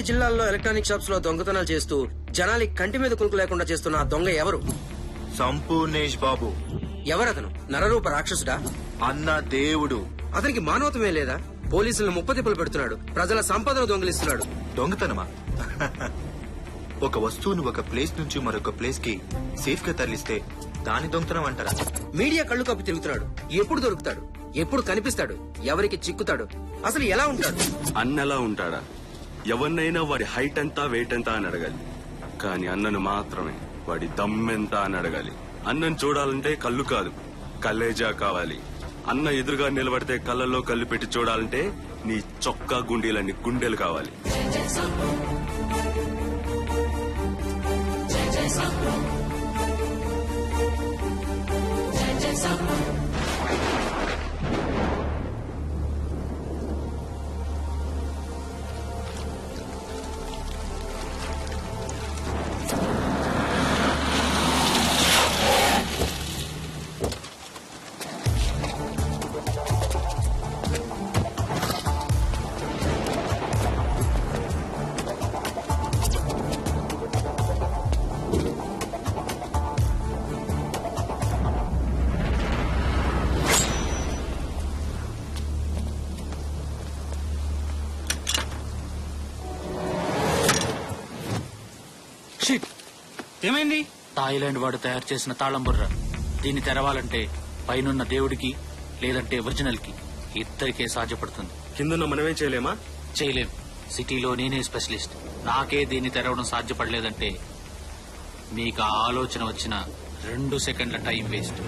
జిల్లాల్లో electronic shops లో దొంగతనాలు చేస్తూ జనాలకి కంటి మీద కునుకు లేకుండా చేస్తున్న ఆ దొంగ ఎవరు? సంపూర్ణేష్ బాబు. ఎవరతను? నరరూప రాక్షసుడా? అన్న దేవుడు. అతనికి మానవతమే లేదా? పోలీసులను ముప్పతిప్పులు పెడుతున్నాడు, ప్రజల సంపదను దొంగిలిస్తున్నాడు. దొంగతనమా? ఒక వస్తువును ఒక ప్లేస్ నుంచి మరొక ప్లేస్ కి సేఫ్ గా తరలిస్తే దాని దొంగతనం అంటారా? మీడియా కళ్ళు కప్పి తిరుగుతున్నాడు. ఎప్పుడు దొరుకుతాడు? ఎప్పుడు కనిపిస్తాడు? ఎవరికి చిక్కుతాడు? అసలు ఎలా ఉంటాడు? అన్నలా ఉంటాడా? ఎవరినైనా వాడి హైట్ ఎంత వెయిట్ ఎంత అని అడగాలి, కానీ అన్నను మాత్రమే వాడి దమ్మెంత అని అడగాలి. అన్నను చూడాలంటే కళ్ళు కాదు, కలేజా కావాలి. అన్న ఎదురుగా నిలబడితే కళ్ళల్లో కళ్ళు పెట్టి చూడాలంటే నీ చొక్కా గుండీలన్నీ గుండెలు కావాలి. ఏమైంది? థాయిలాండ్ వాడు తయారు చేసిన తాళం బుర్ర. దీన్ని తెరవాలంటే పైనున్న దేవుడికి లేదంటే ఒరిజినల్ కి ఇద్దరికే సాధ్యపడుతుంది. కిందన్న మనమేం చేయలేమా? చేయలేం. సిటీలో నేనే స్పెషలిస్ట్. నాకే దీన్ని తెరవడం సాధ్యపడలేదంటే మీకు ఆ ఆలోచన వచ్చిన 2 సెకండ్ల టైం వేస్ట్.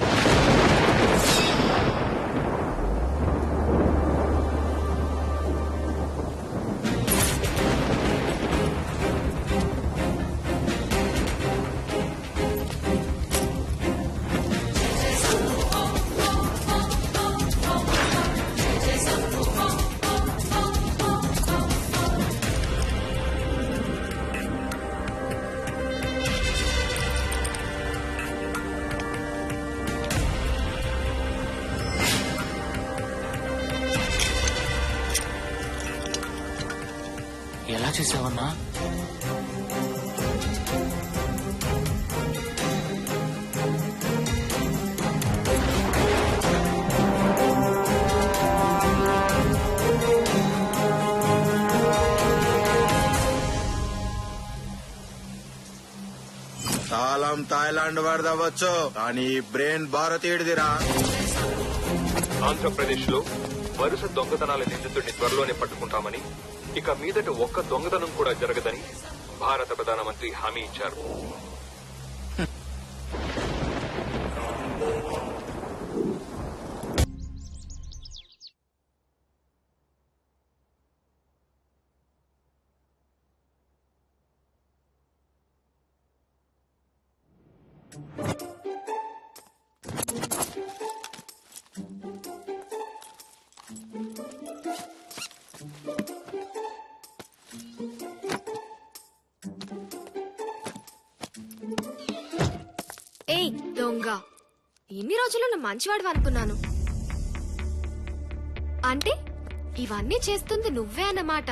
ఎలా చేసావన్నా? తాళం థాయిలాండ్ వాడదవచ్చు, కానీ బ్రెయిన్ భారతీయుడిదిరా. ఆంధ్రప్రదేశ్ లో వరుస దొంగతనాల నిందితుడిని త్వరలోనే పట్టుకుంటామని, ఇక మీదట ఒక్క దొంగతనం కూడా జరగదని భారత ప్రధానమంత్రి హామీ ఇచ్చారు. ఏయ్ దొంగ, ఇన్ని రోజులు నువ్వు మంచివాడు అనుకున్నాను. అంటే ఇవన్నీ చేస్తుంది నువ్వే అన్నమాట.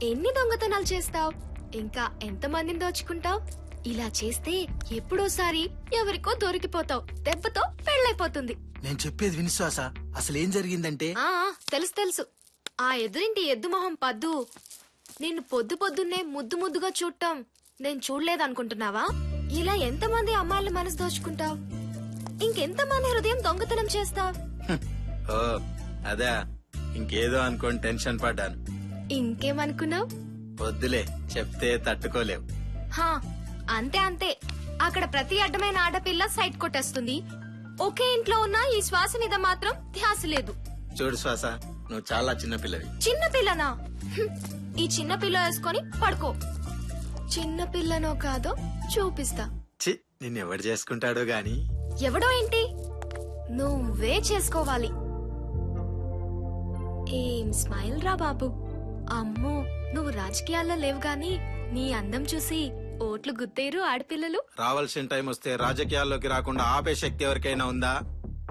ఎన్ని దొంగతనాలు చేస్తావ్? ఇంకా ఎంతమందిని దోచుకుంటావ్? ఇలా చేస్తే ఎప్పుడోసారి ఎవరికో దొరికిపోతావు. దెబ్బతో పెళ్ళైపోతుంది. నేను చెప్పేది విశ్వాస. అసలేం జరిగిందంటే తెలుసు తెలుసు. ఆ ఎదురింటి ఎద్దు మొహం పద్దు నిన్ను పొద్దు పొద్దున్నే ముద్దు ముద్దుగా చూడటం నేను చూడలేదనుకుంటున్నావా? ఇలా ఎంతమంది అమ్మాయిల మనసు దోచుకుంటావు? ఇంకెంతమంది హృదయం దొంగతనం చేస్తావు? ఓ అదే, ఇంకేదో అనుకోని టెన్షన్ పడ్డాను. ఇంకేమనుకున్నావు? వద్దులే, చెప్తే తట్టుకోలేవు. హా అంతే అంతే. అక్కడ ప్రతి అడ్డమైన ఆడపిల్ల సైట్ కొట్టేస్తుంది. ఒకే ఇంట్లో ఉన్న ఈ శ్వాస మీద మాత్రం ధ్యాస లేదు. చూడు శ్వాస, నువ్వు చాలా చిన్న పిల్లవి. చిన్న పిల్లనా? ఈ చిన్న పిల్ల వేసుకొని పడుకో. చిన్న పిల్లనో కాదో చూపిస్తా. చి, నిన్నెవడు చేసుకుంటాడో గాని. ఎవడో ఏంటి, నువ్వే చేసుకోవాలి. ఏం స్మైల్ రా బాబు. అమ్మో, నువ్వు రాజకీయాల్లో లేవు గాని నీ అందం చూసి ఓట్లు గుద్దేరు ఆడపిల్లలు. రావాల్సిన టైం వస్తే రాజకీయాల్లోకి రాకుండా ఆపే శక్తి ఎవరికైనా ఉందా?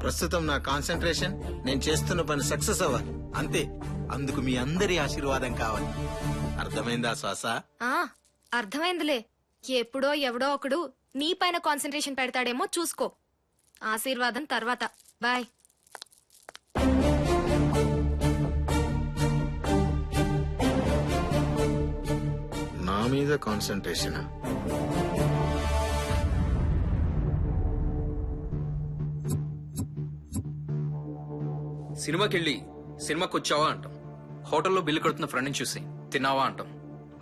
ప్రస్తుతం నా కాన్సన్ట్రేషన్ నేను చేస్తున్న పని సక్సెస్ అవ్వాలి అంతే. అందుకు మీ అందరి ఆశీర్వాదం కావాలి. అర్థమైందా శ్వాస? ఆ అర్థమైందిలే. ఎప్పుడో ఎవడో ఒకడు నీ పైన కాన్సన్ట్రేషన్ పెడతాడేమో చూసుకో. ఆశీర్వాదం తర్వాత. బాయ్. నా మీద కాన్సన్ట్రేషన్. సినిమాకెళ్ళి సినిమాకి వచ్చావా అంటాం. హోటల్లో బిల్లు కడుతున్న ఫ్రెండ్ని చూసి తిన్నావా అంటాం.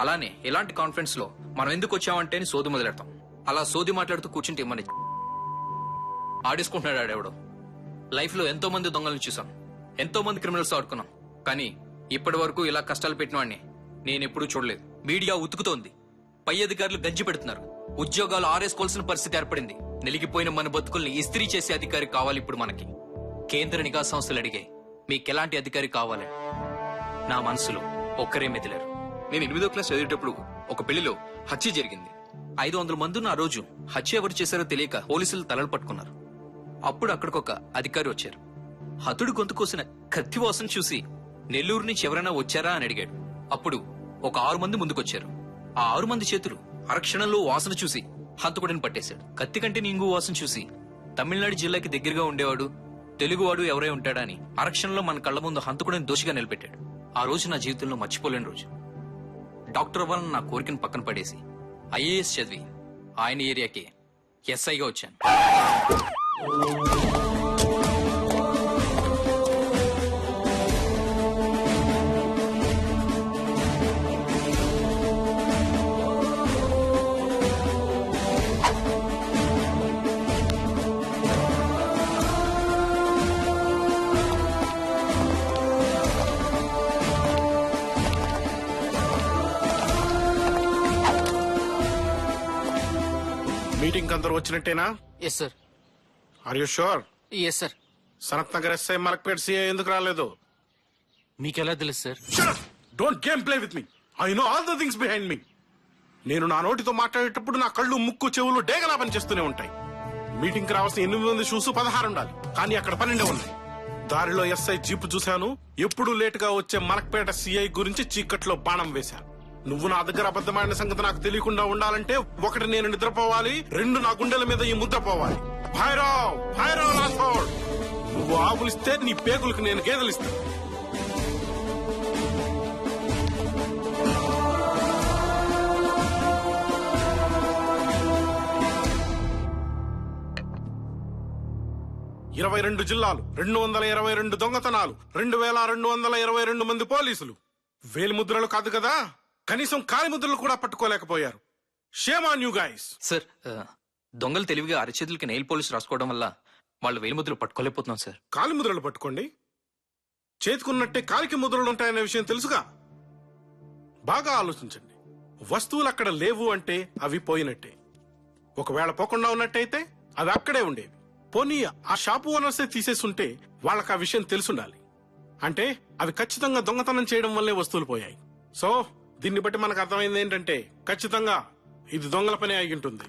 అలానే ఇలాంటి కాన్ఫరెన్స్ లో మనం ఎందుకు వచ్చామంటే అని సోది మొదలెడతాం. అలా సోది మాట్లాడుతూ కూర్చుంటే మన ఆడేసుకుంటున్నాడు ఆడెవడో. లైఫ్ లో ఎంతో మంది దొంగలను చూసాం, ఎంతో మంది క్రిమినల్స్ ఆడుకున్నాం. కానీ ఇప్పటి వరకు ఇలా కష్టాలు పెట్టిన వాడిని నేనెప్పుడూ చూడలేదు. మీడియా ఉతుకుతోంది, పై అధికారులు గంజి పెడుతున్నారు, ఉద్యోగాలు ఆరేసుకోవాల్సిన పరిస్థితి ఏర్పడింది. నిలిగిపోయిన మన బతుకుల్ని ఇస్త్రీ చేసే అధికారి కావాలి ఇప్పుడు మనకి. కేంద్ర నిఘా సంస్థలు అడిగాయి, మీకెలాంటి అధికారి కావాలని. నా మనసులో ఒక్కరే మెదిలారు. నేను 8వ క్లాస్ చదివేటప్పుడు ఒక పెళ్లిలో హత్య జరిగింది. 500 మంది ఆ రోజు హత్య ఎవరు చేశారో తెలియక పోలీసులు తలలు పట్టుకున్నారు. అప్పుడు అక్కడికొక అధికారి వచ్చారు. హతుడు గొంతు కోసిన కత్తి వాసన చూసి నెల్లూరు నుంచి ఎవరైనా వచ్చారా అని అడిగాడు. అప్పుడు ఒక 6 మంది ముందుకొచ్చారు. ఆ 6 మంది చేతులు అరక్షణంలో వాసన చూసి హంతకుడిని పట్టేశాడు. కత్తి కంటే నింగు వాసన చూసి తమిళనాడు జిల్లాకి దగ్గరగా ఉండేవాడు తెలుగువాడు ఎవరై ఉంటాడా అని అరక్షణంలో మన కళ్ల ముందు హంతకుడిని దోషిగా నిలబెట్టాడు. ఆ రోజు నా జీవితంలో మర్చిపోలేని రోజు. డాక్టర్ అవ్వాలని నా కోరికను పక్కన పడేసి ఐఏఎస్ చదివి ఆయన ఏరియాకి ఎస్ఐగా వచ్చాను. మీటింగ్ అందరూ వచ్చినట్టేనా? Yes sir. Are you sure? Yes sir. Sanath Nagar SI Malakpet CI ఎందుకు రాలేదు? మీకెలా తెలుసు సార్? Don't game play with me. I know all the things behind me. నేను నా నోటితో మాట్లాడేటప్పుడు నా కళ్ళు ముక్కు చెవులు డేగలా పనిచేస్తూనే ఉంటాయి. మీటింగ్ కి రావాల్సిన 8 మంది షూస్ 16 ఉండాలి, కానీ అక్కడ 12 ఉన్నాయి. దారిలో ఎస్ఐ జీపు చూశాను. ఎప్పుడు లేట్ గా వచ్చే మలక్పేట సిఐ గురించి చీకట్లో బాణం వేశాను. నువ్వు నా దగ్గర అబద్ధమైన సంగతి నాకు తెలియకుండా ఉండాలంటే 1 నేను నిద్రపోవాలి, 2 నా గుండెల మీద ఈ ముద్ర పోవాలి. భైరవ్ భైరవ్ రాథోడ్, నువ్వు ఆవులిస్తే నీ పేగులకు నేను గేదెలిస్తాను. ఇరవై 22 జిల్లాలు, 222 దొంగతనాలు, 2222 మంది పోలీసులు. వేలిముద్రలు కాదు కదా, కనీసం కాలిముద్రలు కూడా పట్టుకోలేకపోయారు. Shame on you guys. Sir, దొంగలు తెలివిగా అరచేతులకి నెయిల్ పాలిష్ రాసుకోవడం వల్ల వాళ్ళు వేలిముద్రలు పట్టుకోలేకపోతున్నాం సార్. కాలిముద్రలు పట్టుకోండి, చేతికున్నట్టే కాలికి ముద్రలు ఉంటాయనే విషయం తెలుసుగా. బాగా ఆలోచించండి. వస్తువులు అక్కడ లేవు అంటే అవి పోయినట్టే. ఒకవేళ పోకుండా ఉన్నట్టయితే అవి అక్కడే ఉండేవి. పోనీ ఆ షాపు ఓనర్సే తీసేస్తుంటే వాళ్ళకి ఆ విషయం తెలుసుండాలి. అంటే అవి ఖచ్చితంగా దొంగతనం చేయడం వల్లే వస్తువులు పోయాయి. సో దీన్ని బట్టి మనకు అర్థమైంది ఏంటంటే ఖచ్చితంగా ఇది దొంగల పని అయి ఉంటుంది.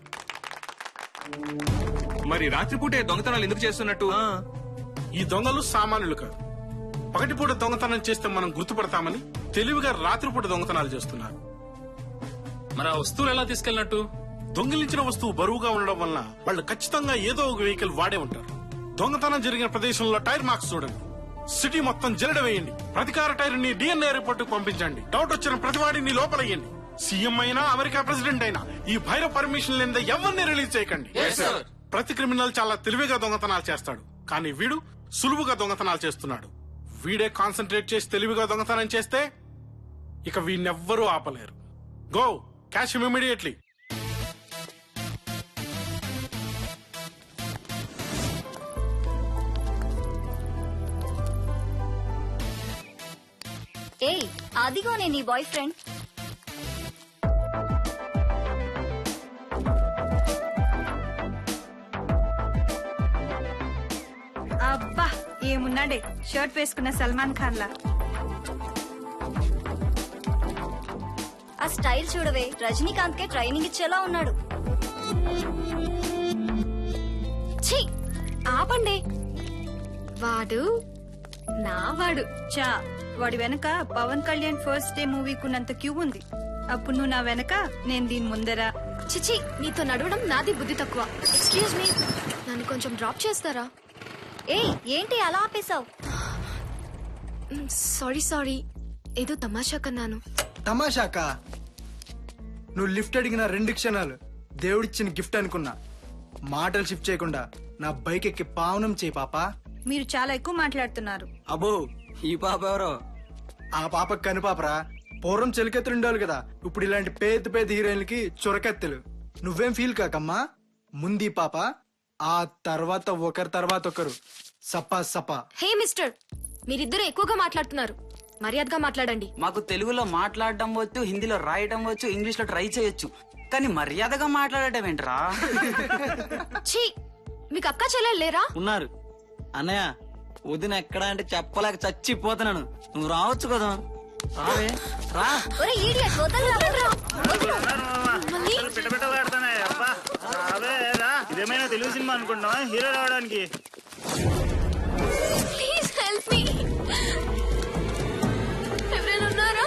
మరి రాత్రిపూటే దొంగతనాలు ఎందుకు చేస్తున్నట్టు? ఈ దొంగలు సామాన్యులు కాదు. పగటిపూట దొంగతనం చేస్తే మనం గుర్తుపడతామని తెలివిగా రాత్రిపూట దొంగతనాలు చేస్తున్నారు. మరి ఆ వస్తువులు ఎలా తీసుకెళ్ళినట్టు? దొంగిలించిన వస్తువు బరువుగా ఉండడం వల్ల వాళ్ళు ఖచ్చితంగా ఏదో ఒక వెహికల్ వాడే ఉంటారు. దొంగతనం జరిగిన ప్రదేశంలో టైర్ మార్క్స్ చూడండి. సిటీ మొత్తం జల్లెడ వేయండి. ప్రతికార టైర్ ని DNA రిపోర్ట్ పంపించండి. డౌట్ వచ్చిన ప్రతివాడిని లోపలయ్యండి. సీఎం అయినా అమెరికా ప్రెసిడెంట్ అయినా ఈ భైరవ్ పర్మిషన్ లేని ఎవరిని రిలీజ్ చేయకండి. ప్రతి క్రిమినల్ చాలా తెలివిగా దొంగతనాలు చేస్తాడు, కానీ వీడు సులువుగా దొంగతనాలు చేస్తున్నాడు. వీడే కాన్సన్ట్రేట్ చేసి తెలివిగా దొంగతనం చేస్తే ఇక వీణెవ్వరూ ఆపలేరు. Go cash him immediately. ఏయ్, అదిగోనే నీ బాయ్ ఫ్రెండ్. అబ్బా ఏమున్నాడే, షర్ట్ వేసుకున్న సల్మాన్ ఖాన్ లా. ఆ స్టైల్ చూడవే, రజనీకాంత్ కే ట్రైనింగ్ ఇచ్చేలా ఉన్నాడు. ఛీ, ఆపండి. వాడు నా వాడు. చా వాడి వెనక పవన్ కళ్యాణ్ ఫస్ట్ డే మూవీకున్నంత క్యూ ఉంది. అప్పుడు నువ్వు నా వెనక, నేను దీని ముందరా. చిచి, నీతో నడవడం నాది బుద్ధి తక్కువ. ఎక్స్క్యూజ్ మీ, నన్ను కొంచెం డ్రాప్ చేస్తారా? ఏయ్ ఏంటి అలా ఆపేశావు? సారీ ఏదో తమాషా కన్నాను. తమాషాకా? నువ్వు లిఫ్ట్ అడిగిన 2 క్షణాలు దేవుడిచ్చిన గిఫ్ట్ అనుకున్నా. మాటలు షిఫ్ట్ చేయకుండా నా బైక్ ఎక్కి పావనం చేయి పాపా. మీరు చాలా ఎక్కువ మాట్లాడుతున్నారు. అబ్బో, ఈ పాప ఎవరో? ఆ పాప కనుపాపరా. పూర్వం చెలికెత్తులు ఉండేవాళ్ళు కదా, ఇప్పుడు ఇలాంటి పేద పేద హీరోయిన్లకి చురకెత్తులు. నువ్వేం ఫీల్ కాకమ్మా. ముందు పాప, ఆ తర్వాత ఒకరి తర్వాత ఒకరు. Supper supper. హే మిస్టర్, మీరిద్దరు ఎక్కువగా మాట్లాడుతున్నారు. మర్యాదగా మాట్లాడండి. మాకు తెలుగులో మాట్లాడడం వచ్చు, హిందీలో రాయడం వచ్చు, ఇంగ్లీష్ లో ట్రై చేయొచ్చు, కానీ మర్యాదగా మాట్లాడటం ఏంట్రా? ఛీ, మీకు అక్క చెల్లెలు లేరా? ఉన్నారు. అన్నయ్య వదిన ఎక్కడ అంటే చెప్పలేక చచ్చిపోతున్నాను. నువ్వు రావచ్చు కదా, రావే రా. ఒరే ఈడియట్, వదలరా. మళ్ళీ? ఇదేమైనా తెలుగు సినిమా అనుకుంటున్నావా హీరో రావడానికి? Please help me. ఎవరైనా ఉన్నారా?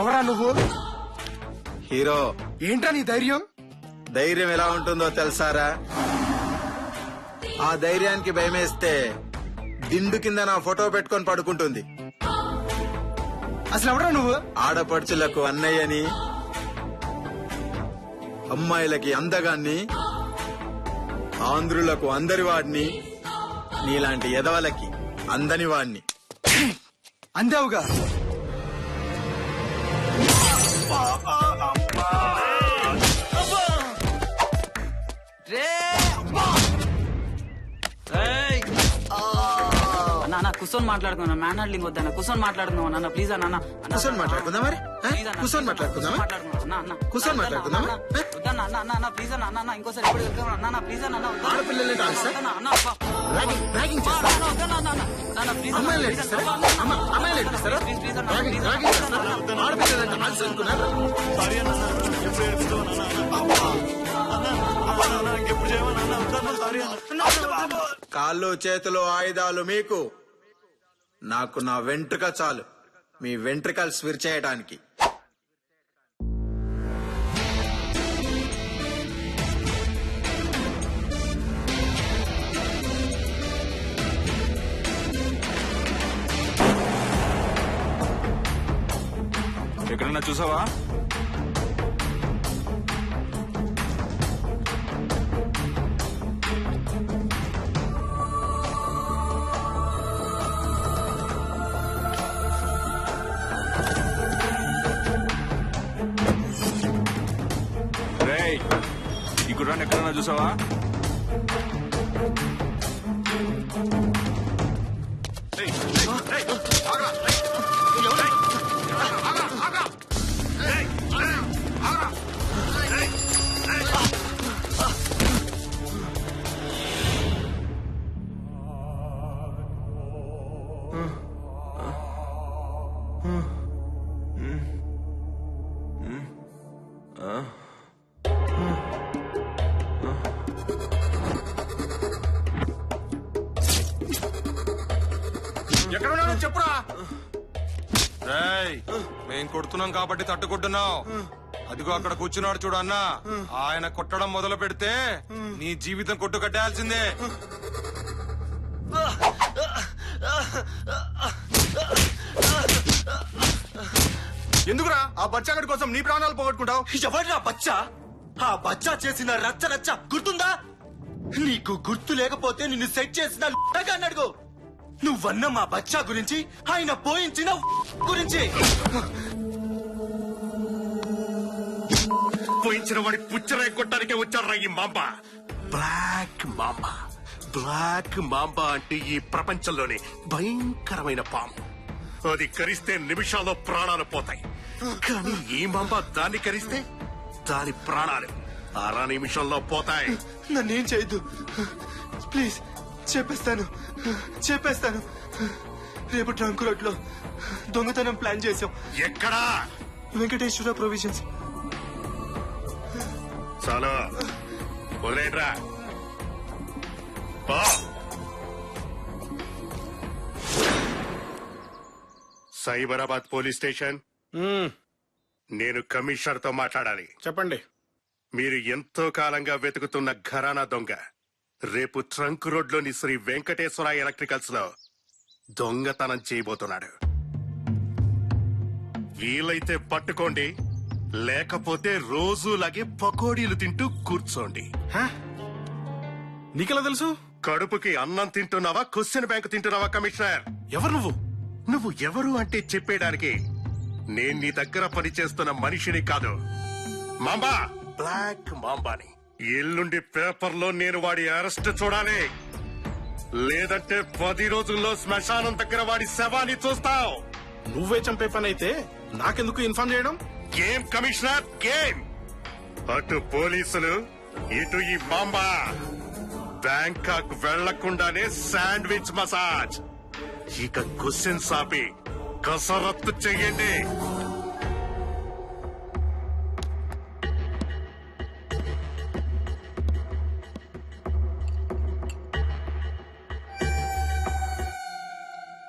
ఎవరా నువ్వు? హీరో. ఏంట్రా నీ ధైర్యం? ధైర్యం ఎలా ఉంటుందో తెలుసారా? ఆ ధైర్యానికి భయమేస్తే దిండు కింద నా ఫోటో పెట్టుకొని పడుకుంటుంది. అసలు ఎవరా నువ్వు? ఆడపడుచులకు అన్నయ్యని, అమ్మాయిలకి అందగాన్ని, ఆంధ్రులకు అందరి వాడిని, నీలాంటి ఎదవలకి అందని వాడిని. అందావుగా. నాన్న కూర్చొని మాట్లాడుకున్నా, మ్యాన్ హ్యాండ్లింగ్ వద్దన్న, కూర్చొని మాట్లాడుకుందాం నాన్న, ప్లీజ్ అన్న. కూర్చొని మాట్లాడుకుందా మరి? కూర్చొని మాట్లాడుకుందామా? కూర్చొని మాట్లాడుకుందామా? ప్లీజ్ అన్న, ఇంకోసారి ఎప్పుడు అన్న ప్లీజ్ అన్న. ఆడపిల్లల్ని డాన్సా? ర్యాగింగ్ చేస్తారా? అమ్మాయిలు ఏడిపిస్తారా? అమ్మాయిలు ఏడిపిస్తారా? ర్యాగింగ్ చేస్తారా? ఆడపిల్లలంటే డాన్స్ అనుకున్నారా? కాళ్ళు చేతులు ఆయుధాలు మీకు, నాకు నా వెంట్రుక చాలు మీ వెంట్రుకలు స్విర్ చేయడానికి. ఎక్కడన్నా చూసావా? ఈ గుర్రాన్ని ఎక్కడన్నా చూసావా? ఎక్కడున్నానో చెప్పురా. మేం కొడుతున్నాం కాబట్టి తట్టుకుంటున్నావు. అదిగో అక్కడ కూర్చున్నాడు చూడు అన్న, ఆయన కొట్టడం మొదలు పెడితే నీ జీవితం కొట్టు కట్టాల్సిందే. ఎందుకురా ఆ బచ్చాగడి కోసం నీ ప్రాణాలు పోగొట్టుకుంటావు? ఎవడ్రా బచ్చా? ఆ బచ్చా చేసిన రచ్చ రచ్చ గుర్తుందా నీకు? గుర్తు లేకపోతే నిన్ను సెట్ చేసిన అడుగు. నువ్వన్న మా బచ్చా గురించి, ఆయన పోయించిన గురించి. పోయించిన వాడి పుచ్చరాయి కొట్టడానికే వచ్చారా ఈ mamba. Black mamba. Black mamba అంటే ఈ ప్రపంచంలోనే భయంకరమైన పాము. అది కరిస్తే నిమిషాల్లో ప్రాణాలు పోతాయి. కానీ ఈ మాంబ దాన్ని కరిస్తే దాని ప్రాణాలు 6 నిమిషాల్లో పోతాయి. నన్నేం చేయొద్దు ప్లీజ్. చెప్పేస్తాను. రేపు ట్రంక్ రోడ్ లో దొంగతనం ప్లాన్ చేసాం. ఎక్కడా? వెంకటేశ్వర ప్రొవిజన్స్. చాలు వదిలేట్రా. Cyberabad police station. నేను కమిషనర్ తో మాట్లాడాలి. చెప్పండి. మీరు ఎంతో కాలంగా వెతుకుతున్న ఘరానా దొంగ రేపు ట్రంక్ రోడ్ లోని శ్రీ వెంకటేశ్వర ఎలక్ట్రికల్స్ లో దొంగతనం చేయబోతున్నాడు. వీలైతే పట్టుకోండి, లేకపోతే రోజులాగే పకోడీలు తింటూ కూర్చోండి. నీకెలా తెలుసు? కడుపుకి అన్నం తింటున్నావా, క్వశ్చన్ బ్యాంక్ తింటున్నావా కమిషనర్? ఎవరు నువ్వు? నువ్వు ఎవరు అంటే చెప్పేయడానికి నేను నీ దగ్గర పనిచేస్తున్న మనిషిని కాదు, మాంబా, బ్లాక్ మాంబాని. ఎల్లుండి పేపర్లో నేను వాడి అరెస్ట్ చూడాలి, లేదంటే 10 రోజుల్లో శ్మశానం దగ్గర వాడి శవాన్ని చూస్తావు. నువ్వే చంపే పని అయితే నాకెందుకు ఇన్ఫార్మ్ చేయడం? Game commissioner, game. అటు పోలీసులు, ఇటు ఈ మాంబా. బ్యాంకాక్ వెళ్లకుండానే శాండ్విచ్ మసాజ్. ఇక క్వశ్చన్స్ ఆపి కసరత్తు చెయ్యండి.